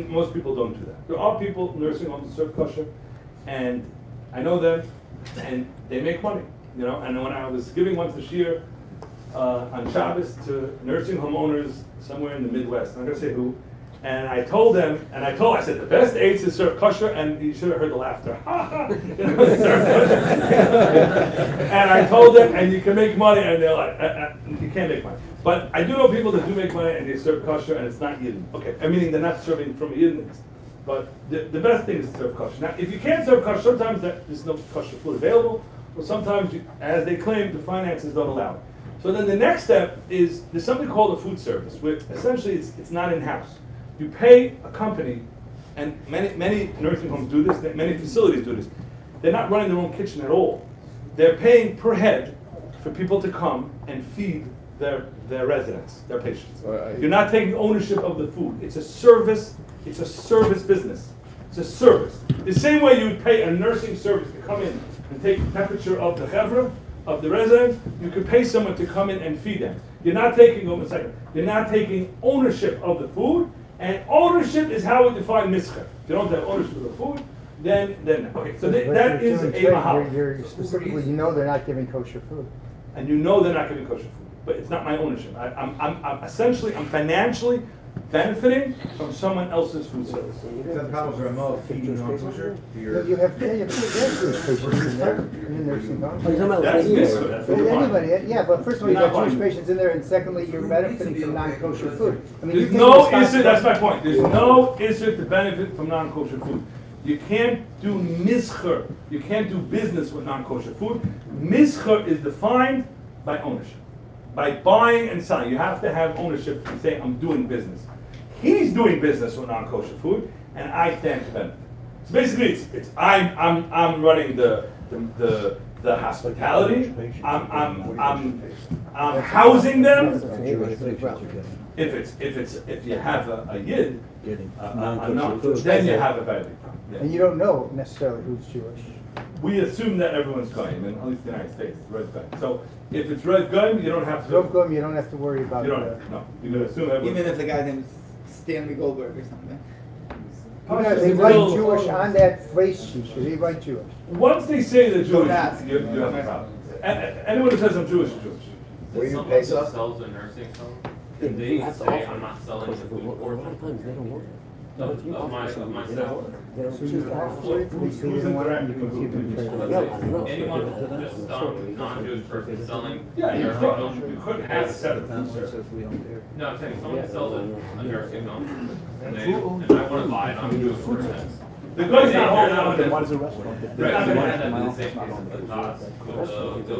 [SPEAKER 2] most people don't do that. There are people in nursing homes that serve kosher, and I know them, and they make money, And when I was giving once this year on Shabbos to nursing home owners somewhere in the Midwest, I'm not going to say who, and I told them, I said, the best aids is serve kosher, and you should have heard the laughter. And I told them, and you can make money, and they're like, you can't make money. But I do know people that do make money, and they serve kosher, and it's not Yidden. Okay, I mean, they're not serving from a Yidden. But the best thing is to serve kosher. Now, if you can't serve kosher, sometimes there's no kosher food available, or sometimes, as they claim, the finances don't allow it. So then the next step is, there's something called a food service, where essentially it's not in-house. You pay a company, and many nursing homes do this, many facilities do this. They're not running their own kitchen at all. They're paying per head for people to come and feed their residents, their patients. You're not taking ownership of the food. It's a service business. It's a service. The same way you would pay a nursing service to come in and take the temperature of the chevra, of the residents, you could pay someone to come in and feed them. You're not taking, you're not taking ownership of the food, and ownership is how we define mitzvah. If you don't have ownership of the food, then okay. So that is a mahal.
[SPEAKER 9] You're specifically, they're not giving kosher food,
[SPEAKER 2] and they're not giving kosher food. But it's not my ownership. I'm essentially financially benefiting from someone else's food service.
[SPEAKER 10] Is that problem remote feeding non-kosher?
[SPEAKER 9] You have Jewish patients in there, in the nursing home.
[SPEAKER 2] That's mitzvah. That's what
[SPEAKER 9] Anybody, yeah, but first of all, you got Jewish patients in there, and secondly, you're benefiting from non-kosher food. I mean,
[SPEAKER 2] there's no issue. That's my point. There's no issue to benefit from non-kosher food. You can't do mizcher. You can't do business with non-kosher food. Mizcher is defined by ownership. By buying and selling, you have to have ownership and say, I'm doing business. He's doing business with non-kosher food, and I stand to benefit. So basically, I'm running the hospitality. I'm housing them. If you have a yid, then you have a value. Yeah.
[SPEAKER 9] And you don't know necessarily who's Jewish.
[SPEAKER 2] We assume that everyone's goyim, and at least in the United States, red goyim. So if it's red goyim, you don't have to.
[SPEAKER 9] Red goyim, you don't have to worry about.
[SPEAKER 2] You don't. No, you can assume everyone.
[SPEAKER 3] Even if the guy's name is Stanley Goldberg or something.
[SPEAKER 9] They write Jewish on that phrase sheet. Should they write Jewish?
[SPEAKER 2] Once they say they're Jewish, you have a problem. Anyone who says I'm Jewish is Jewish.
[SPEAKER 10] Were you
[SPEAKER 4] Someone
[SPEAKER 10] pay
[SPEAKER 4] who
[SPEAKER 10] stuff?
[SPEAKER 4] sells a nursing home, can they say I'm not selling the food portion of my salary?
[SPEAKER 9] So you offer it, they say they don't want it, and you can give them credit.
[SPEAKER 4] Anyone, just non-Jewish person selling a
[SPEAKER 2] Yeah,
[SPEAKER 4] nursing home.
[SPEAKER 2] you couldn't have a set of food service.
[SPEAKER 4] No, I'm saying someone sells a nursing home, and I want to buy it, I'm a Jewish person.
[SPEAKER 2] The guy's not holding on to
[SPEAKER 10] Why does the restaurant get
[SPEAKER 4] Right, so
[SPEAKER 10] this?
[SPEAKER 4] we're not having the same piece of knots with the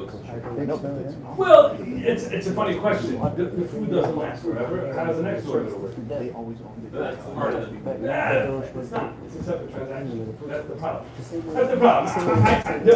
[SPEAKER 4] goats.
[SPEAKER 2] Well, it's a funny question. The food doesn't last forever. How does the next order work?
[SPEAKER 10] They always own it.
[SPEAKER 4] That's part of it.
[SPEAKER 2] It's not. It's a separate transaction. That's the problem. That's the problem.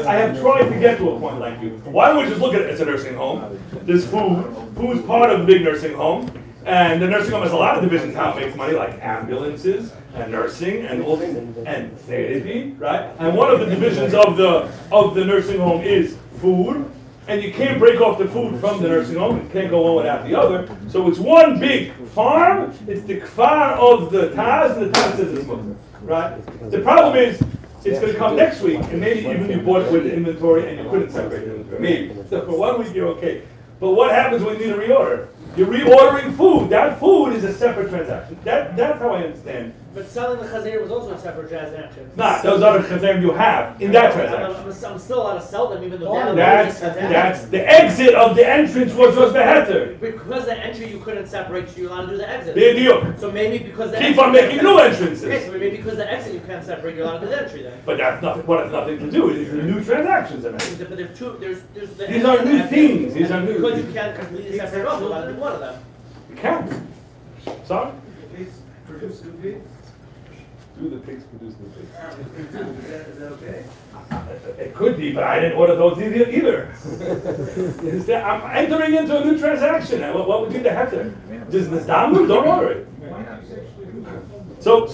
[SPEAKER 2] I have tried to get to a point like you. Why don't we just look at it as a nursing home? There's food. Food's part of a big nursing home. And the nursing home has a lot of divisions how it makes money, like ambulances and nursing and therapy, right? And one of the divisions of the nursing home is food. And you can't break off the food from the nursing home. It can't go one without the other. So it's one big farm. It's the kfar of the Taz, and the Taz says it's Muslim, right? The problem is, it's going to come next week, and maybe even you bought it with inventory and you couldn't separate the inventory. Maybe. So for 1 week you're okay. But what happens when you need a reorder? You're reordering food. That food is a separate transaction. That's how I understand.
[SPEAKER 5] But selling the chazer was also a separate transaction.
[SPEAKER 2] Nah, those other chazerim you have in that transaction.
[SPEAKER 5] I'm still allowed to sell them even though
[SPEAKER 2] that's the exit of the entrance was beheter.
[SPEAKER 5] Because the entry you couldn't separate, so you're allowed to do the exit.
[SPEAKER 2] B'diuk.
[SPEAKER 5] So maybe because the
[SPEAKER 2] keep on making new entrances.
[SPEAKER 5] Okay, so maybe because the exit you can't separate, you're allowed to do the entry then.
[SPEAKER 2] But that's nothing. What has nothing to do with it. These are new transactions.
[SPEAKER 5] But there's two. There's the
[SPEAKER 2] these are new things. These are new.
[SPEAKER 5] Because you can't completely separate off. You're allowed to do one of them.
[SPEAKER 2] You can't. Sorry.
[SPEAKER 6] Pigs produce new pigs.
[SPEAKER 2] Do the pigs produce new pigs?
[SPEAKER 6] Is that okay?
[SPEAKER 2] It could be, but I didn't order those either. I'm entering into a new transaction. What would be the heter? Just Nisdamu? Don't order it. So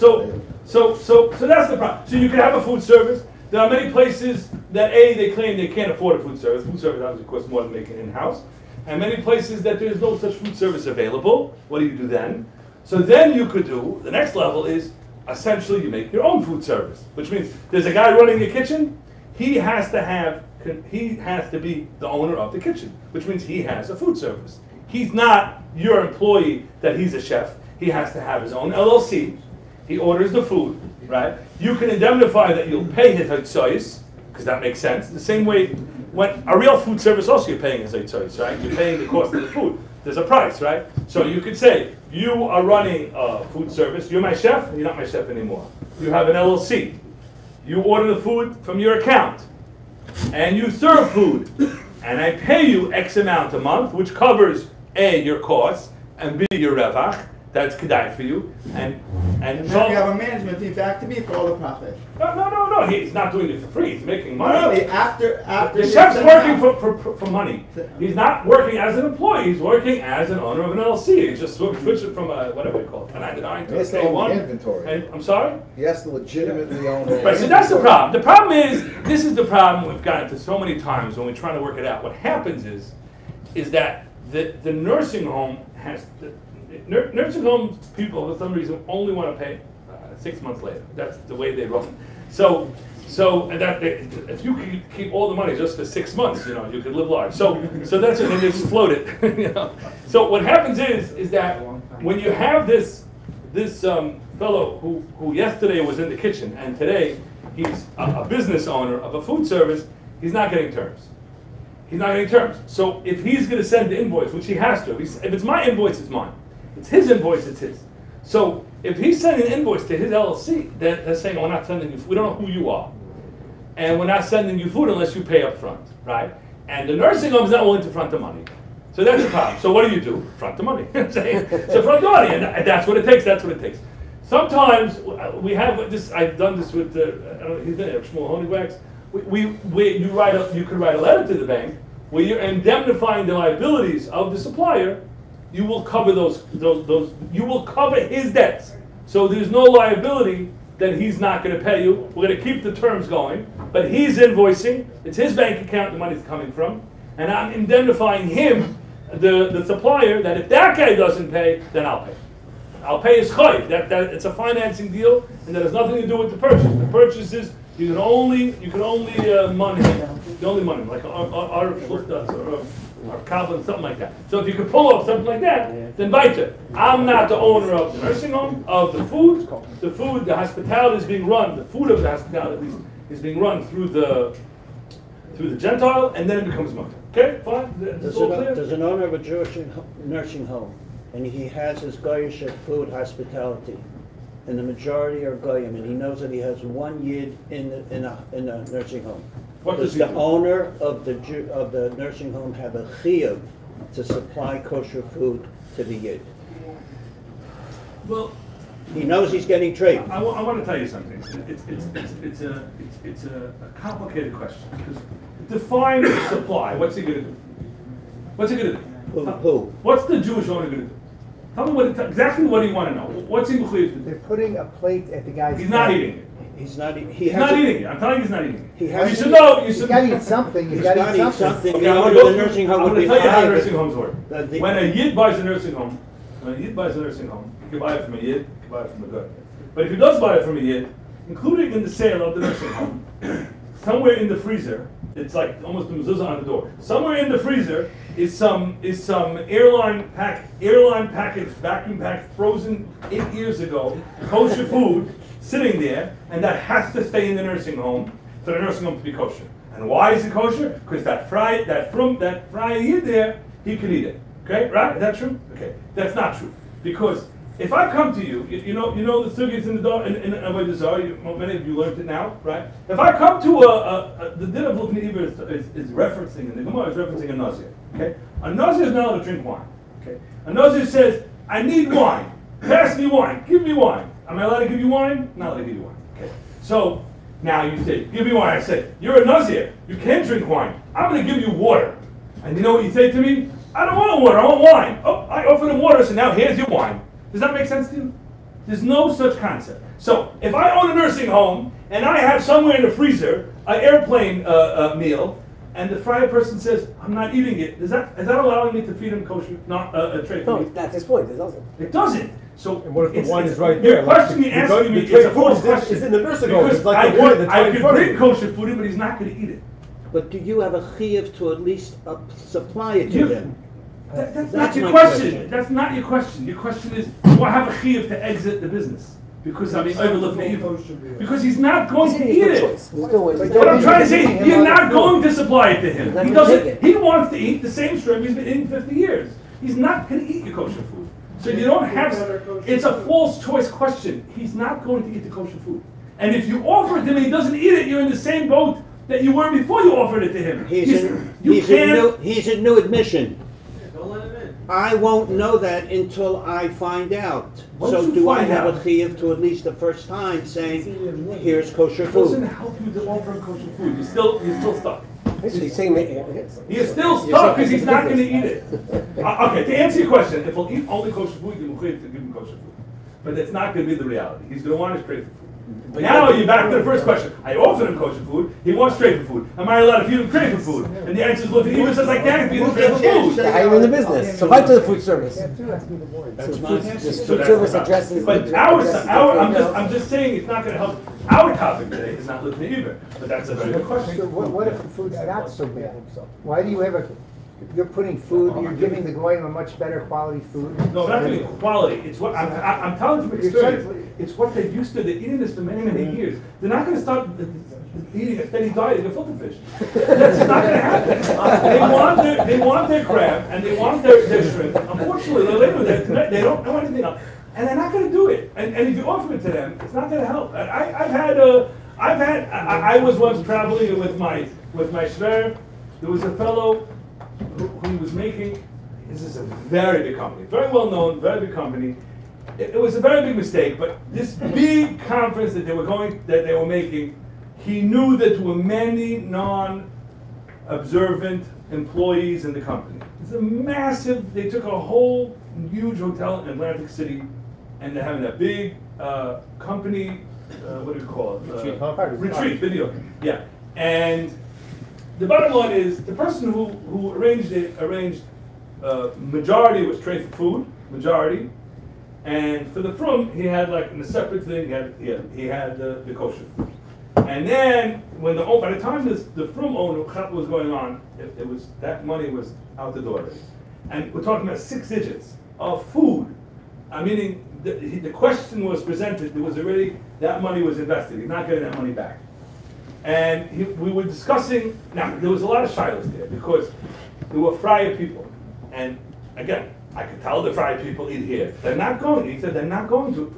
[SPEAKER 2] that's the problem. So you can have a food service. There are many places that they claim they can't afford a food service. Food service obviously costs more than making in-house. And many places that there's no such food service available. What do you do then? So then you could do, the next level is, essentially you make your own food service. Which means there's a guy running the kitchen, he has to be the owner of the kitchen. Which means he has a food service. He's not your employee that he's a chef. He has to have his own LLC. He orders the food, right? You can indemnify that you'll pay his hotzois, because that makes sense. The same way, when a real food service also you're paying his hotzois, right? You're paying the cost of the food. There's a price, right? So you could say, you are running a food service, you're my chef, you're not my chef anymore. You have an LLC. You order the food from your account, and you serve food, and I pay you X amount a month, which covers A, your costs, and B, your revach. That's kedai for you, and
[SPEAKER 6] now you have a management fee back to me for all the profit.
[SPEAKER 2] No. He's not doing it for free. He's making money.
[SPEAKER 6] No, after
[SPEAKER 2] the chef's working for money. He's not working as an employee. He's working as an owner of an LLC. He just switched it from a whatever you call it, 1099 to
[SPEAKER 10] to own
[SPEAKER 2] A1.
[SPEAKER 10] the inventory.
[SPEAKER 2] And I'm sorry.
[SPEAKER 10] He has to legitimately own it.
[SPEAKER 2] Right. So that's the problem. The problem is this is the problem we've gotten to so many times when we're trying to work it out. What happens is that the nursing home has. Nursing home people, for some reason, only want to pay 6 months later. That's the way they run. So if you keep all the money just for 6 months, you could live large. So that's it, and it's floated. So what happens is that when you have this fellow who yesterday was in the kitchen and today he's a business owner of a food service, he's not getting terms. He's not getting terms. So if he's going to send the invoice, which he has to, if it's my invoice, it's mine. It's his invoice, it's his. So if he's sending an invoice to his LLC, they're saying, we're not sending you, we don't know who you are. And we're not sending you food unless you pay up front, right? And the nursing home is not willing to front the money. So that's the problem. So what do? Front the money. So front the money, and that's what it takes, Sometimes we have this, I've done this with, his name, Shmuel Honigwax. You could write a letter to the bank where you're indemnifying the liabilities of the supplier. You will cover you will cover his debts. So there's no liability that he's not going to pay you. We're going to keep the terms going, but he's invoicing. It's his bank account the money's coming from, and I'm indemnifying him, the supplier, that if that guy doesn't pay, then I'll pay. I'll pay his chayv. That it's a financing deal, and that has nothing to do with the purchase. The purchase is you can only money like our Fluftas or Kallah, something like that. So if you could pull off something like that, then weiter. I'm not the owner of the nursing home, of the food. The hospitality is being run, the food of the hospitality at least, is being run through the Gentile, and then it becomes mine. Okay, fine?
[SPEAKER 11] There's an owner of a Jewish nursing home, and he has his goyish food hospitality.
[SPEAKER 8] and the majority are goyim, and he knows that he has one yid in a nursing home.
[SPEAKER 2] What
[SPEAKER 8] Does the owner of the nursing home have a chiyuv to supply kosher food to the yid?
[SPEAKER 2] Well,
[SPEAKER 8] he knows he's getting treif.
[SPEAKER 2] I want to tell you something. It's a complicated question because define supply. What's he going to do? What's he going to do?
[SPEAKER 8] Who?
[SPEAKER 2] What's the Jewish owner going to do? Tell me exactly what do you want to know. What's he mechuyev to do?
[SPEAKER 9] They're putting a plate at the guy's.
[SPEAKER 2] He's not eating it.
[SPEAKER 8] He's not.
[SPEAKER 2] He's not eating it. I'm telling you, he's not eating it.
[SPEAKER 8] You
[SPEAKER 2] should know.
[SPEAKER 9] You got to eat something. You got to eat something.
[SPEAKER 2] Okay, I'm going to tell you how nursing homes work. When a yid buys a nursing home, you can buy it from a yid, you can buy it from a good. But if he does buy it from a yid, including in the sale of the nursing home, somewhere in the freezer, it's like almost a mezuzah on the door. Somewhere in the freezer is some airline package, vacuum packed, frozen 8 years ago, kosher food sitting there, and that has to stay in the nursing home for the nursing home to be kosher. And why is it kosher? Because that fry yid there, he can eat it. Okay, right? Is that true? Okay, that's not true. Because if I come to you, you know the sugyas in the door in Avodah Zarah. Many of you learned it now, right? If I come to the din of Lufnei Iver is referencing, and the Gemara is referencing a nazir. Okay, a nazir is not allowed to drink wine. Okay, a nazir says, "I need wine. Pass me wine. Give me wine." Am I allowed to give you wine? Not allowed to give you wine. Okay, so now you say, "Give me wine." I say, "You're a nazir. You can't drink wine. I'm going to give you water." And you know what you say to me? "I don't want water. I want wine." Oh, I offered him water, so now here's your wine. Does that make sense to you? There's no such concept. So if I own a nursing home and I have somewhere in the freezer an airplane meal, and the fryer person says, "I'm not eating it," is that allowing me to feed him kosher, not a tray for me?
[SPEAKER 11] No, that's his point. It doesn't.
[SPEAKER 2] It doesn't. So
[SPEAKER 11] and what if the wine is right there?
[SPEAKER 2] Your question you're asking me is a false question.
[SPEAKER 11] It's in the nursing home. It's like
[SPEAKER 2] I could bring kosher food in, but he's not going to eat it.
[SPEAKER 8] But do you have a chiyuv to at least supply it to them?
[SPEAKER 2] That's not your question. That's not your question. Your question is, do I have a chiyuv to exit the business? Because I'm overlooking evil. Because he's not going to eat it. What I'm trying to say, you're not going to supply it to him. He doesn't. He wants to eat the same shrimp he's been eating 50 years. He's not going to eat your kosher food. So you don't have. It's a false choice question. He's not going to eat the kosher food. And if you offer it to him and he doesn't eat it, you're in the same boat that you were before you offered it to him.
[SPEAKER 8] He's a new admission.
[SPEAKER 5] Don't let him in.
[SPEAKER 8] I won't know that until I find out. So do I have a chiyuv to at least the first time saying, "Here's kosher food"?
[SPEAKER 2] It doesn't help you to offer him kosher food. You're still stuck.
[SPEAKER 11] He's saying
[SPEAKER 2] You're still stuck because he's not going to eat it. Okay, to answer your question, if he'll eat only kosher food, you're going to give him kosher food. But that's not going to be the reality. He's going to want his tray for food. But now you're back to the first question. I offered him kosher food. He wants tray for food. Am I allowed to feed him tray for food? And the answer is, well, if he even says I can't feed him tray for food.
[SPEAKER 11] How are you in the business? So fight to the food service.
[SPEAKER 8] That's
[SPEAKER 11] food service addresses.
[SPEAKER 2] But I'm just saying it's not going to help. Our topic today is not Lufnei Iver, but that's a very good question.
[SPEAKER 9] So what if the food's not so bad? Why do you have you're putting food, you're giving the goyim a much better quality food?
[SPEAKER 2] No, not giving quality. It's what I'm telling you from experience. It's what they're used to. They're eating this for many, many years. They're not going to start eating a steady diet of filter fish. That's not going to happen. They want their crab and they want their shrimp. Unfortunately, they don't know anything else. And they're not going to do it. And if you offer it to them, it's not going to help. I was once traveling with my shver. There was a fellow who was making. This is a very big company, very well known, very big company. It was a very big mistake, but this big conference that they were making, he knew that there were many non-observant employees in the company. It's a massive. They took a whole huge hotel in Atlantic City. And they're having a big company, what do you call it? Retreat, video. Yeah. And the bottom line is, the person who arranged it, majority was tray for food, majority. And for the frum, he had like in a separate thing, he had the kosher food. And then, by the time the frum owner was going on, it was that money was out the door. And we're talking about 6 digits of food. Meaning, the question was presented, there was already, that money was invested. He's not getting that money back. And we were discussing, now there was a lot of shilas there because there were fryer people. And again, I could tell the fryer people eat here. They're not going, he said they're not going to.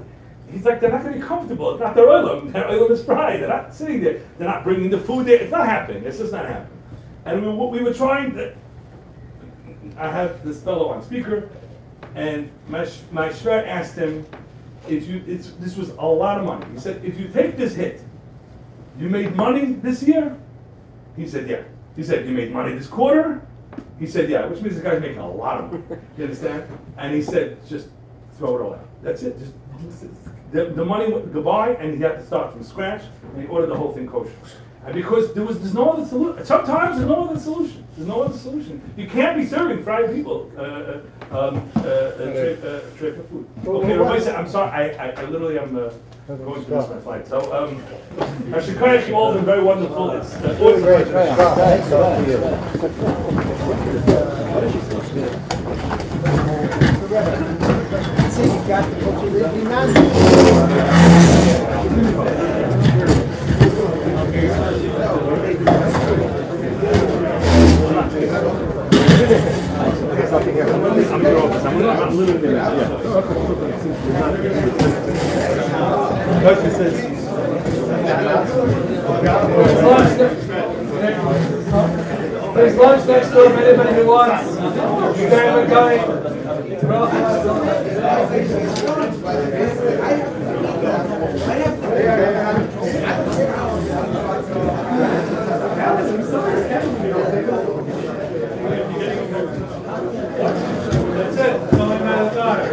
[SPEAKER 2] he's like, they're not going to be comfortable. It's not their oilam. Their oilam is fried. They're not sitting there. They're not bringing the food there. It's not happening. It's just not happening. And we were trying to. I have this fellow on speaker, and my shver asked him, this was a lot of money. He said, if you take this hit, you made money this year? He said, yeah. He said, you made money this quarter? He said, yeah, which means the guy's making a lot of money. You understand? And he said, just throw it all out. That's it. Just the money went goodbye, and he had to start from scratch, and he ordered the whole thing kosher. And because there's no other solution. Sometimes there's no other solution. There's no other solution. You can't be serving fried people tray for food. Okay, Rabbi said, I'm sorry. I literally am going to miss my flight. So I should correct you all. Been very wonderful. It's always a pleasure.
[SPEAKER 1] There's lunch next door if anybody who wants. You guys are going. That's it. It's only a matter of time.